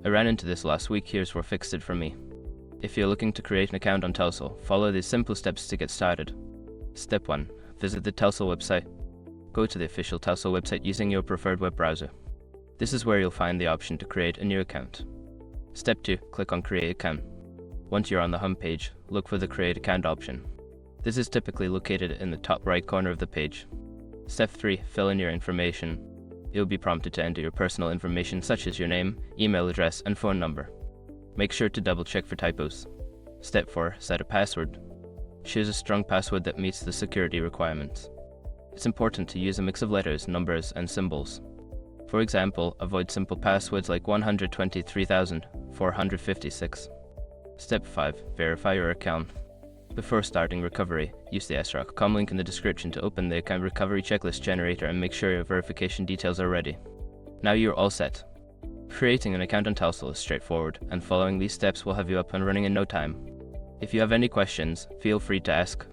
I ran into this last week, here's what fixed it for me. If you're looking to create an account on Telcel, follow these simple steps to get started. Step 1. Visit the Telcel website. Go to the official Telcel website using your preferred web browser. This is where you'll find the option to create a new account. Step 2. Click on Create Account. Once you're on the home page, look for the Create Account option. This is typically located in the top right corner of the page. Step 3. Fill in your information. You'll be prompted to enter your personal information such as your name, email address, and phone number. Make sure to double check for typos. Step 4. Set a password. Choose a strong password that meets the security requirements. It's important to use a mix of letters, numbers, and symbols. For example, avoid simple passwords like 123,456. Step 5. Verify your account. Before starting recovery, use the sroc.com link in the description to open the account recovery checklist generator and make sure your verification details are ready. Now you're all set. Creating an account on Telcel is straightforward, and following these steps will have you up and running in no time. If you have any questions, feel free to ask.